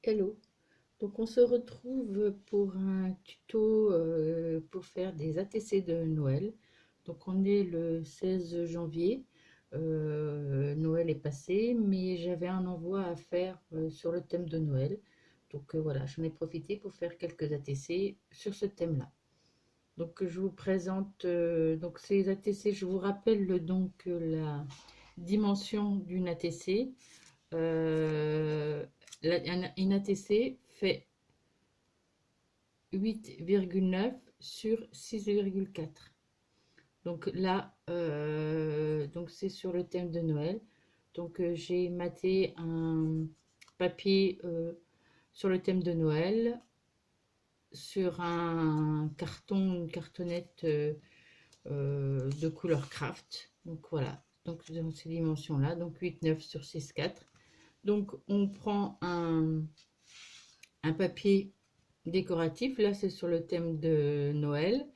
Hello, donc on se retrouve pour un tuto pour faire des ATC de Noël. Donc on est le 16 janvier, Noël est passé, mais j'avais un envoi à faire sur le thème de Noël. Donc voilà, j'en ai profité pour faire quelques ATC sur ce thème-là. Donc je vous présente donc ces ATC, je vous rappelle donc la dimension d'une ATC. Euh, une ATC fait 8,9 sur 6,4. Donc là, donc c'est sur le thème de Noël. Donc j'ai maté un papier sur le thème de Noël sur un carton, une cartonnette de couleur craft. Donc voilà, donc dans ces dimensions-là, donc 8,9 sur 6,4. Donc on prend un papier décoratif, là c'est sur le thème de Noël.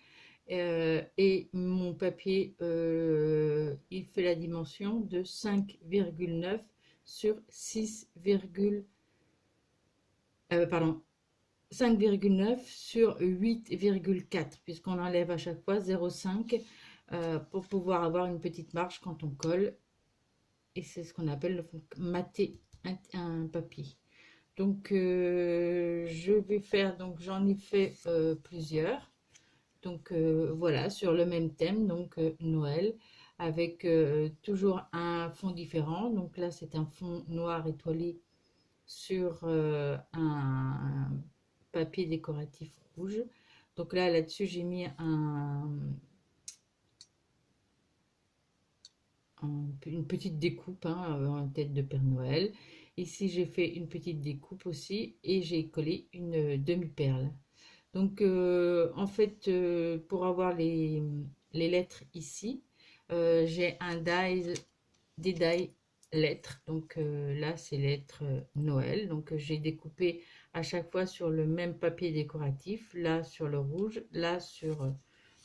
Et mon papier, il fait la dimension de 5,9 sur 6, pardon, 5,9 sur 8,4, puisqu'on enlève à chaque fois 0,5 pour pouvoir avoir une petite marge quand on colle. Et c'est ce qu'on appelle mater un papier. Donc je vais faire, donc j'en ai fait plusieurs. Donc voilà, sur le même thème, donc Noël, avec toujours un fond différent. Donc là, c'est un fond noir étoilé sur un papier décoratif rouge. Donc là-dessus, j'ai mis une petite découpe en tête de Père Noël. Ici, j'ai fait une petite découpe aussi et j'ai collé une demi-perle. Donc, en fait, pour avoir les lettres ici, j'ai des die lettres. Donc là, c'est lettres Noël. Donc, j'ai découpé à chaque fois sur le même papier décoratif. Là, sur le rouge. Là, sur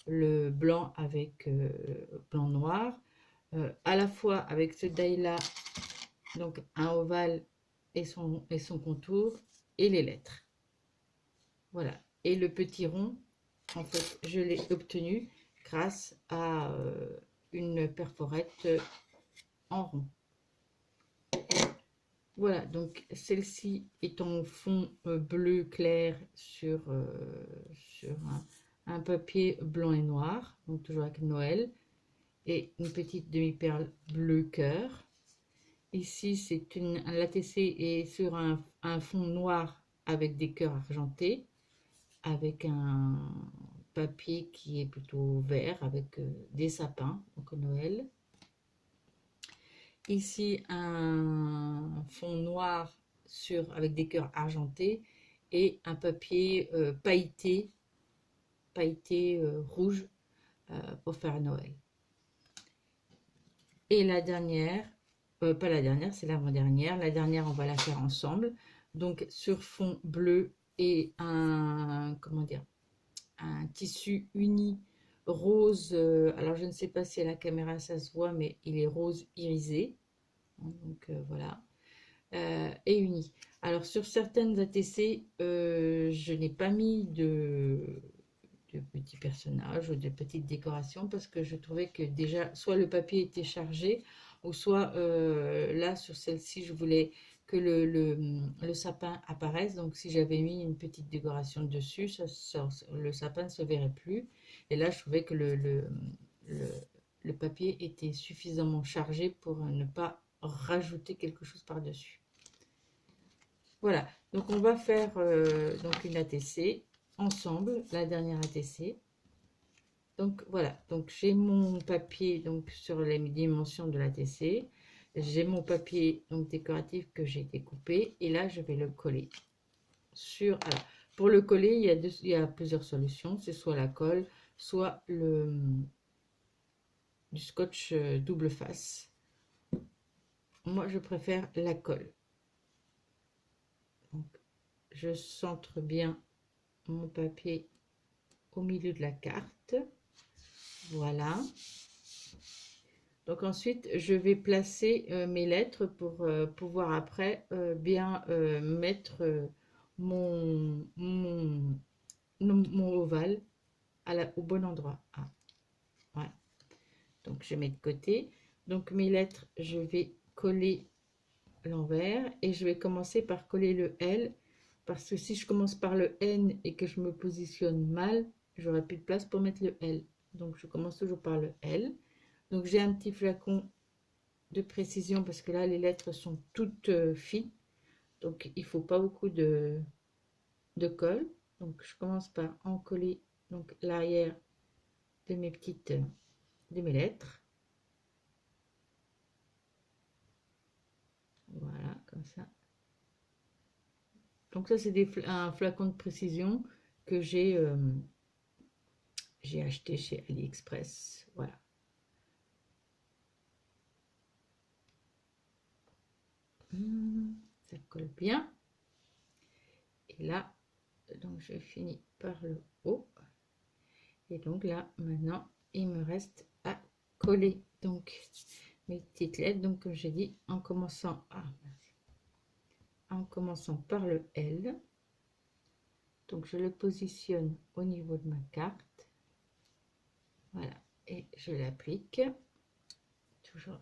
le blanc avec blanc-noir. À la fois avec ce die-là, donc un ovale et son contour, et les lettres. Voilà. Et le petit rond, en fait, je l'ai obtenu grâce à une perforette en rond. Voilà, donc celle-ci est en fond bleu clair sur un papier blanc et noir, donc toujours avec Noël, et une petite demi-perle bleu cœur. Ici, c'est un l'ATC est sur un fond noir avec des cœurs argentés, avec un papier qui est plutôt vert avec des sapins, donc Noël. Ici, un fond noir avec des cœurs argentés et un papier pailleté rouge pour faire Noël. Et la dernière, pas la dernière, c'est l'avant-dernière. La dernière, on va la faire ensemble. Donc, sur fond bleu et comment dire, un tissu uni rose. Alors, je ne sais pas si à la caméra ça se voit, mais il est rose irisé. Donc, voilà. Et uni. Alors, sur certaines ATC, je n'ai pas mis de petits personnages ou de petites décorations parce que je trouvais que déjà, soit le papier était chargé, ou soit là, sur celle-ci, je voulais que le sapin apparaisse. Donc, si j'avais mis une petite décoration dessus, le sapin ne se verrait plus. Et là, je trouvais que le, le papier était suffisamment chargé pour ne pas rajouter quelque chose par-dessus. Voilà, donc on va faire donc une ATC ensemble, la dernière ATC. Donc voilà, donc j'ai mon papier donc sur les dimensions de l'ATC. J'ai mon papier donc décoratif que j'ai découpé et là je vais le coller sur. Alors, pour le coller, il y a plusieurs solutions. C'est soit la colle, soit du scotch double face. Moi, je préfère la colle. Donc, je centre bien mon papier au milieu de la carte. Voilà. Donc ensuite, je vais placer mes lettres pour pouvoir après bien mettre mon ovale au bon endroit. Ah, voilà. Donc je mets de côté. Donc mes lettres, je vais coller l'envers et je vais commencer par coller le L, parce que si je commence par le N et que je me positionne mal, j'aurai plus de place pour mettre le L. Donc je commence toujours par le L. Donc j'ai un petit flacon de précision parce que là les lettres sont toutes fines, donc il faut pas beaucoup de colle. Donc je commence par en coller donc l'arrière de mes lettres. Voilà, comme ça. Donc ça c'est un flacon de précision que j'ai acheté chez AliExpress. Voilà. Ça colle bien. Et là, donc je finis par le haut. Et donc là, maintenant, il me reste à coller donc mes petites lettres. Donc comme j'ai dit, en commençant par le L. Donc je le positionne au niveau de ma carte. Voilà. Et je l'applique. Toujours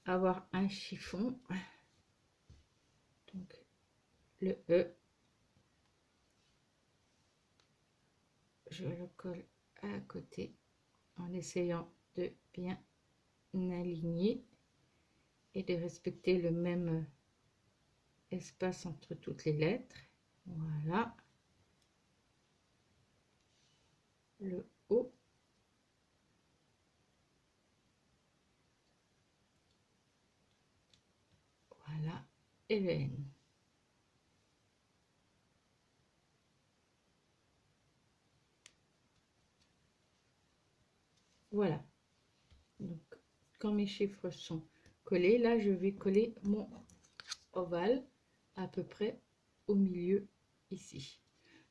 avoir un chiffon. Donc le E, je le colle à côté en essayant de bien aligner et de respecter le même espace entre toutes les lettres. Voilà. Le O. Voilà. Et le N. Voilà. Donc, quand mes chiffres sont collés, là, je vais coller mon ovale à peu près au milieu ici.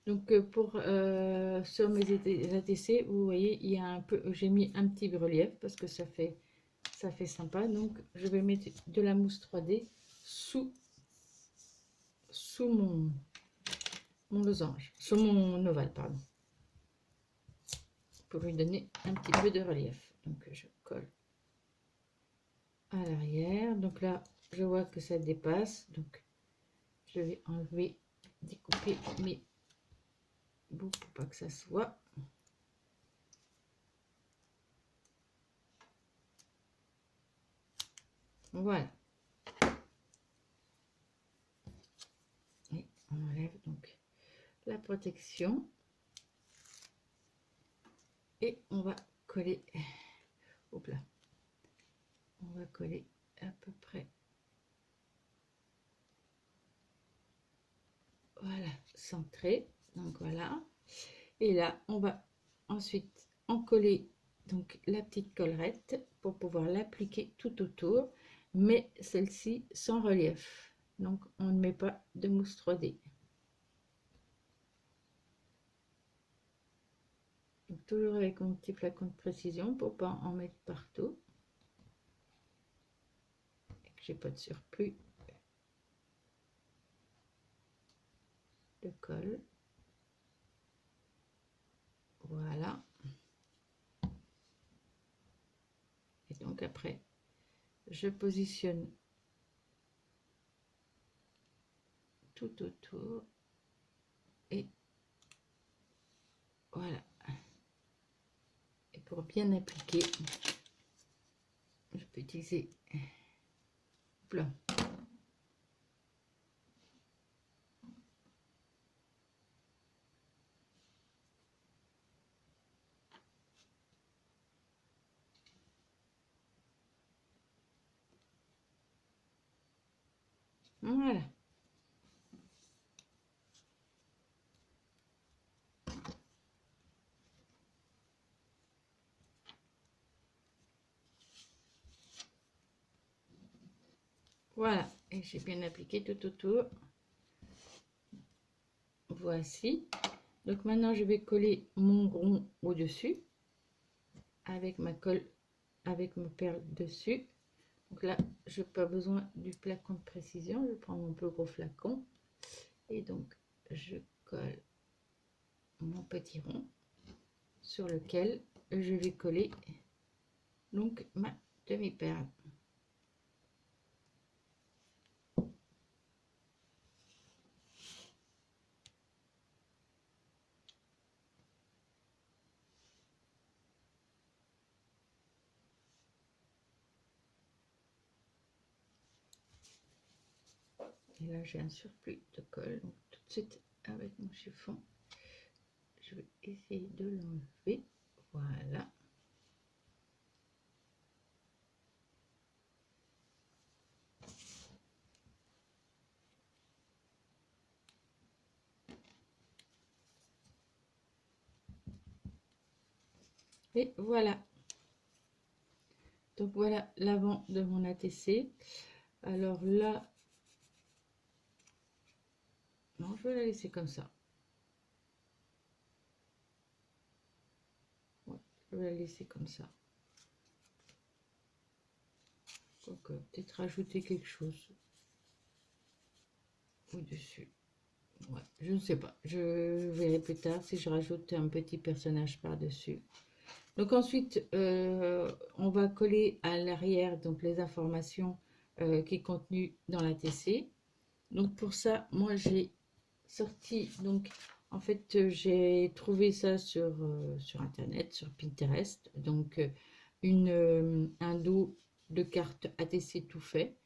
Donc, sur mes ATC, vous voyez, il y a un peu, j'ai mis un petit relief parce que ça fait sympa. Donc, je vais mettre de la mousse 3D sous mon losange, sur mon ovale, pardon, pour lui donner un petit peu de relief. Donc, je colle à l'arrière. Donc là, je vois que ça dépasse. Donc, je vais enlever, découper mes bouts pour pas que ça soit. Voilà. Et on enlève donc la protection. Et on va coller. Hop là. On va coller à peu près. Voilà, centré. Donc voilà. Et là, on va ensuite en coller donc la petite collerette pour pouvoir l'appliquer tout autour, mais celle-ci sans relief. Donc on ne met pas de mousse 3D. Donc, toujours avec mon petit flacon de précision pour pas en mettre partout. Et que j'ai pas de surplus de colle. Voilà. Et donc après, je positionne tout autour. Et voilà. Et pour bien appliquer, je peux utiliser plein. Voilà. Voilà, et j'ai bien appliqué tout autour. Voici. Donc maintenant, je vais coller mon rond au-dessus avec ma colle avec ma perle dessus. Donc là, je n'ai pas besoin du flacon de précision. Je prends mon plus gros flacon. Et donc, je colle mon petit rond sur lequel je vais coller donc ma demi-perle. Et là, j'ai un surplus de colle. Donc, tout de suite, avec mon chiffon, je vais essayer de l'enlever. Voilà. Et voilà. Donc, voilà l'avant de mon ATC. Alors là, non, je vais la laisser comme ça. Ouais, je vais la laisser comme ça. Donc, peut-être rajouter quelque chose au-dessus. Ouais, je ne sais pas. Je verrai plus tard si je rajoute un petit personnage par-dessus. Donc ensuite, on va coller à l'arrière donc les informations qui sont contenues dans la TC. Donc pour ça, moi j'ai sorti, donc en fait j'ai trouvé ça sur internet, sur Pinterest, donc un dos de cartes ATC tout fait,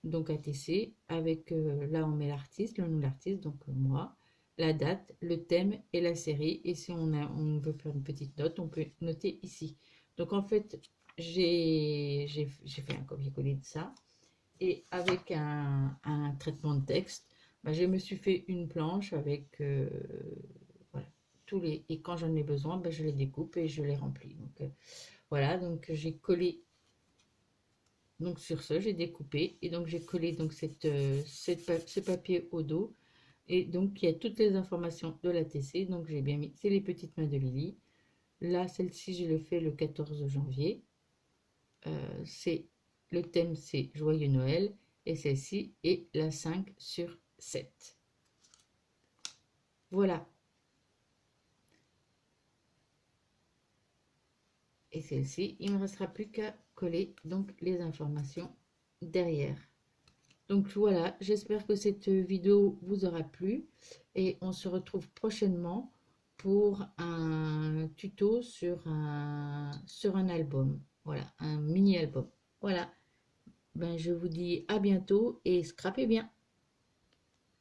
donc ATC avec là on met l'artiste, le nom de l'artiste, donc moi, la date, le thème et la série, et si on veut faire une petite note, on peut noter ici. Donc en fait j'ai fait un copier-coller de ça, et avec un traitement de texte, bah, je me suis fait une planche avec voilà, et quand j'en ai besoin, bah, je les découpe et je les remplis. Donc voilà, donc j'ai collé, donc sur ce j'ai découpé et donc j'ai collé donc ce papier au dos, et donc il y a toutes les informations de la TC. Donc j'ai bien mis, c'est les petites mains de Lily. Là, celle-ci, je le fais le 14 janvier. C'est le thème, c'est Joyeux Noël, et celle-ci est la 5/7. Voilà. Et celle-ci, il ne me restera plus qu'à coller donc les informations derrière. Donc voilà, j'espère que cette vidéo vous aura plu, et on se retrouve prochainement pour un tuto sur un album. Voilà, un mini album. Voilà, ben, je vous dis à bientôt et scrapez bien.